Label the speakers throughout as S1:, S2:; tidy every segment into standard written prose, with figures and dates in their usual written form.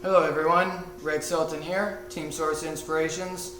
S1: Hello everyone, Greg Sultan here, Team Source Inspirations,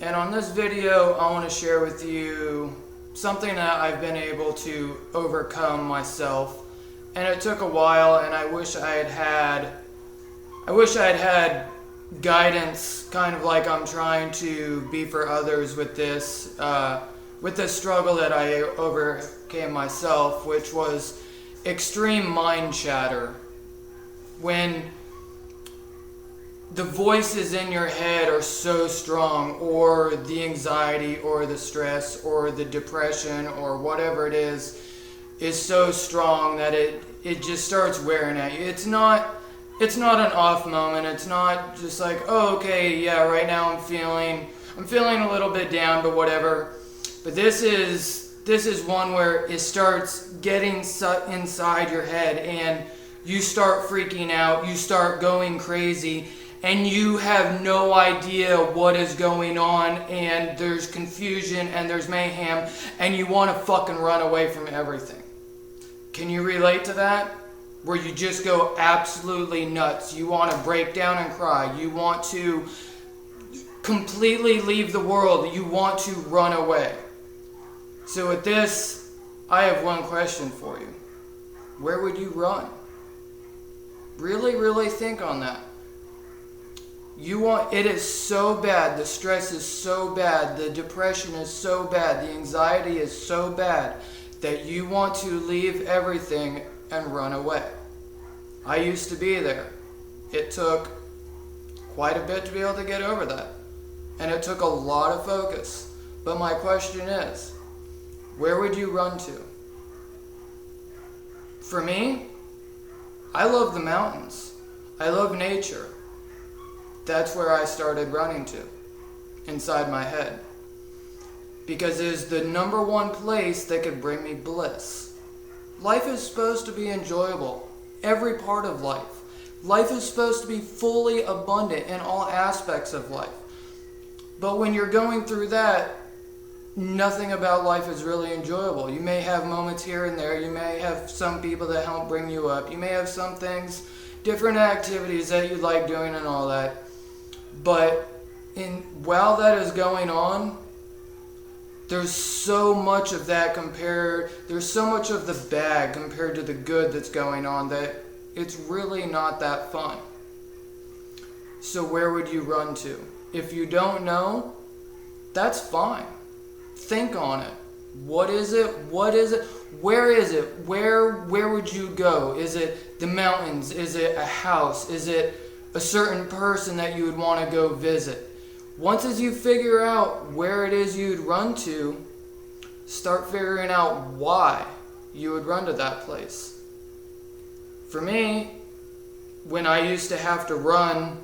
S1: and on this video I want to share with you something that I've been able to overcome myself, and it took a while, and I wish I had had guidance, kind of like I'm trying to be for others with this struggle that I overcame myself, which was extreme mind chatter. When the voices in your head are so strong, or the anxiety or the stress or the depression or whatever it is so strong that it just starts wearing at you. It's not an off moment. It's not just like, oh, okay, yeah, right now I'm feeling a little bit down, but whatever. But this is one where it starts getting inside your head, and you start freaking out, you start going crazy, and you have no idea what is going on, and there's confusion and there's mayhem, and you want to fucking run away from everything. Can you relate to that? Where you just go absolutely nuts. You want to break down and cry. You want to completely leave the world. You want to run away. So with this, I have one question for you. Where would you run? Really, really think on that. It is so bad, the stress is so bad, the depression is so bad, the anxiety is so bad that you want to leave everything and run away. I used to be there. It took quite a bit to be able to get over that. And it took a lot of focus. But my question is, where would you run to? For me, I love the mountains. I love nature. That's where I started running to, inside my head. Because it is the number one place that could bring me bliss. Life is supposed to be enjoyable. Every part of life. Life is supposed to be fully abundant in all aspects of life. But when you're going through that, nothing about life is really enjoyable. You may have moments here and there. You may have some people that help bring you up. You may have some things, different activities that you like doing and all that. But while that is going on, there's so much of that there's so much of the bad compared to the good that's going on that it's really not that fun. So where would you run to? If you don't know, that's fine. Think on it. What is it? What is it? Where is it? Where would you go? Is it the mountains? Is it a house? Is it a certain person that you would want to go visit? Once as you figure out where it is you'd run to, start figuring out why you would run to that place. For me, when I used to have to run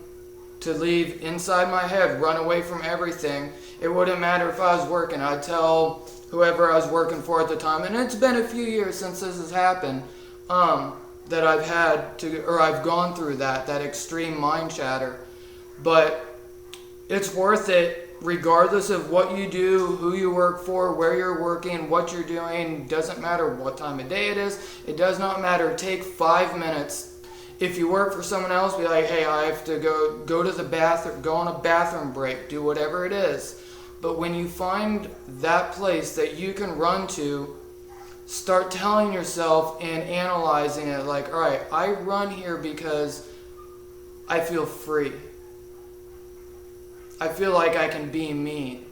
S1: to leave inside my head, run away from everything, it wouldn't matter if I was working. I'd tell whoever I was working for at the time, and it's been a few years since this has happened, that I've gone through that extreme mind chatter. But it's worth it regardless of what you do, who you work for, where you're working, what you're doing. Doesn't matter what time of day it is. It does not matter. Take 5 minutes. If you work for someone else, be like, hey, I have to go to the bathroom, go on a bathroom break, do whatever it is. But when you find that place that you can run to, start telling yourself and analyzing it like, all right, I run here because I feel free. I feel like I can be me.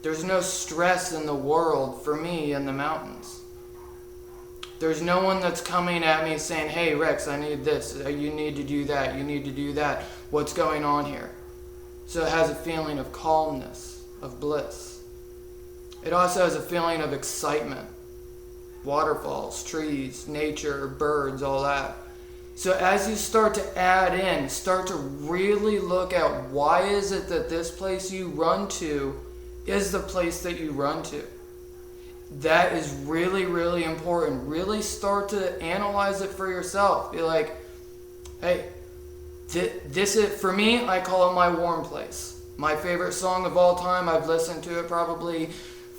S1: There's no stress in the world for me in the mountains. There's no one that's coming at me saying, hey Rex, I need this, you need to do that, you need to do that. What's going on here? So it has a feeling of calmness, of bliss. It also has a feeling of excitement. Waterfalls, trees, nature, birds, all that. So as you start to add in, start to really look at why is it that this place you run to is the place that you run to. That is really, really important. Really start to analyze it for yourself. Be like, hey, this is, for me, I call it my warm place. My favorite song of all time. I've listened to it probably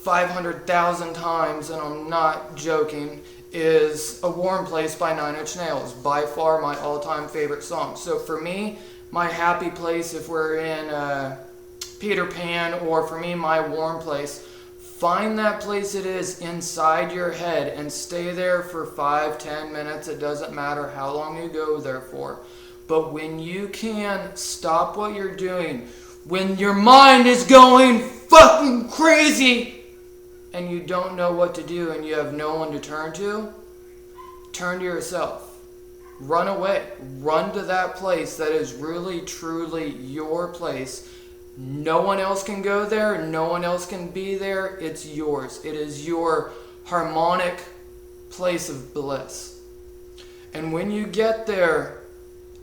S1: 500,000 times, and I'm not joking. is A Warm Place by 9 Inch Nails, by far my all-time favorite song. So for me, my happy place, if we're in Peter Pan, or for me, my warm place, find that place it is inside your head and stay there for 5-10 minutes. It doesn't matter how long you go there for. But when you can, stop what you're doing. When your mind is going fucking crazy and you don't know what to do and you have no one to turn to yourself. Run away. Run to that place that is really, truly your place. No one else can go there. No one else can be there. It's yours. It is your harmonic place of bliss. And when you get there,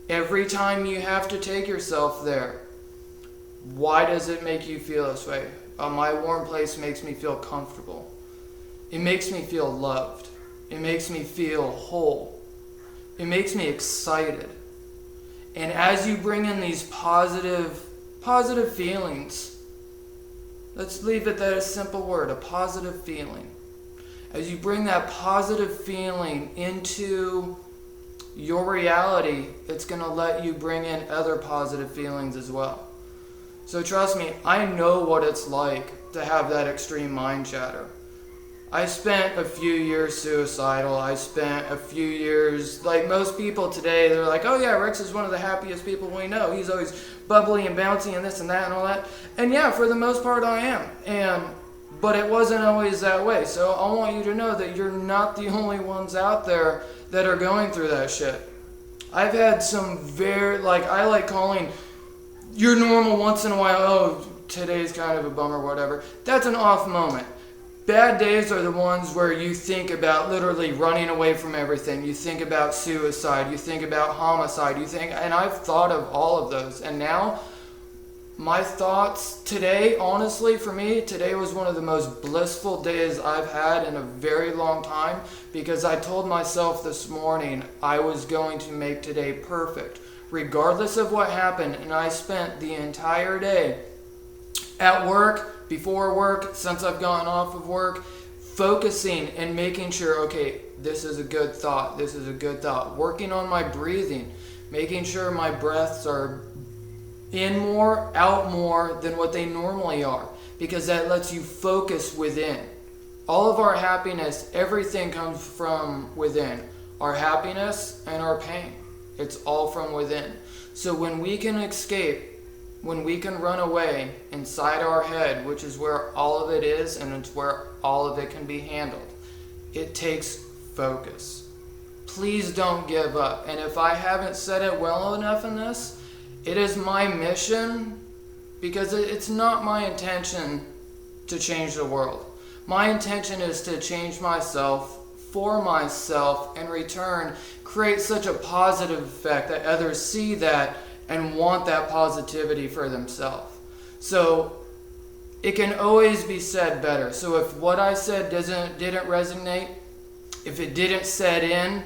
S1: every time you have to take yourself there, why does it make you feel this way? My warm place makes me feel comfortable. It makes me feel loved. It makes me feel whole. It makes me excited. And as you bring in these positive feelings, let's leave it that a simple word, a positive feeling. As you bring that positive feeling into your reality, it's going to let you bring in other positive feelings as well. So trust me, I know what it's like to have that extreme mind chatter. I spent a few years suicidal. I spent a few years, like most people today, they're like, oh yeah, Rex is one of the happiest people we know. He's always bubbly and bouncy and this and that and all that. And yeah, for the most part I am. But it wasn't always that way. So I want you to know that you're not the only ones out there that are going through that shit. I've had some I like calling your normal once in a while, oh, today's kind of a bummer, whatever. That's an off moment. Bad days are the ones where you think about literally running away from everything. You think about suicide. You think about homicide. And I've thought of all of those. And now, my thoughts today, honestly, for me, today was one of the most blissful days I've had in a very long time, because I told myself this morning I was going to make today perfect, regardless of what happened. And I spent the entire day at work, before work, since I've gone off of work, focusing and making sure, okay, this is a good thought, this is a good thought. Working on my breathing, making sure my breaths are in more, out more than what they normally are, because that lets you focus within. All of our happiness, everything comes from within. Our happiness and our pain, it's all from within. So when we can escape, when we can run away inside our head, which is where all of it is, and it's where all of it can be handled, it takes focus. Please don't give up. And if I haven't said it well enough in this, it is my mission, because it's not my intention to change the world. My intention is to change myself, for myself, in return, create such a positive effect that others see that and want that positivity for themselves. So it can always be said better. So if what I said didn't resonate, if it didn't set in,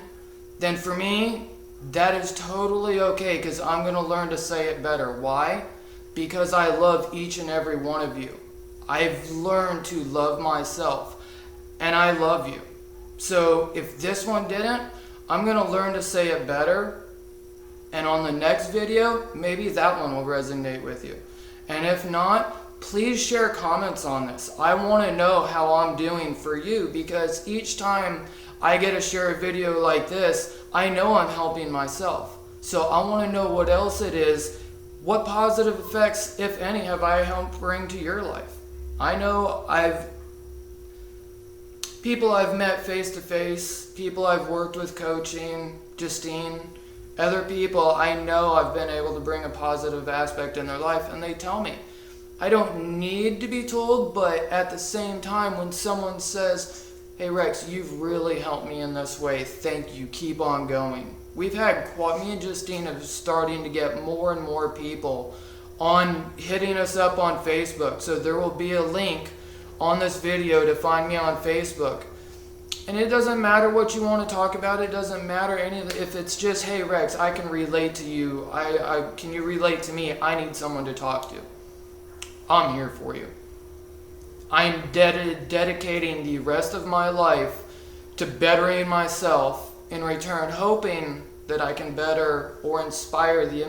S1: then for me, that is totally okay, because I'm going to learn to say it better. Why? Because I love each and every one of you. I've learned to love myself, and I love you. So if this one didn't, I'm going to learn to say it better. And on the next video, maybe that one will resonate with you. And if not, please share comments on this. I want to know how I'm doing for you, because each time I get to share a video like this, I know I'm helping myself. So I want to know what else it is. What positive effects, if any, have I helped bring to your life? I know people I've met face to face, people I've worked with coaching, Justine, other people I know I've been able to bring a positive aspect in their life, and they tell me. I don't need to be told, but at the same time, when someone says, hey Rex, you've really helped me in this way, thank you, keep on going. We've had, me and Justine are starting to get more and more people on hitting us up on Facebook. So there will be a link on this video to find me on Facebook. And it doesn't matter what you want to talk about. It doesn't matter if it's just, hey Rex, I can relate to you. Can you relate to me? I need someone to talk to. I'm here for you. I'm dedicating the rest of my life to bettering myself in return, hoping that I can better or inspire the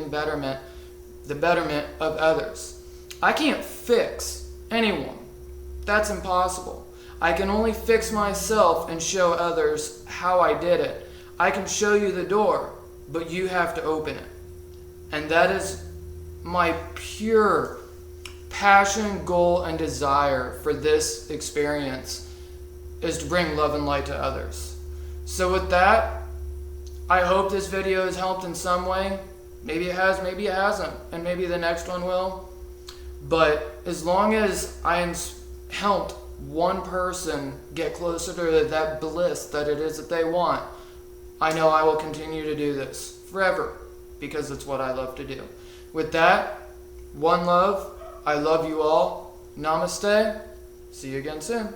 S1: betterment of others. I can't fix anyone. That's impossible. I can only fix myself and show others how I did it. I can show you the door, but you have to open it. And that is my pure passion, goal, and desire for this experience, is to bring love and light to others. So with that, I hope this video has helped in some way. Maybe it has, maybe it hasn't, and maybe the next one will. But as long as I helped one person get closer to that bliss that it is that they want, I know I will continue to do this forever, because it's what I love to do. With that, one love. I love you all. Namaste. See you again soon.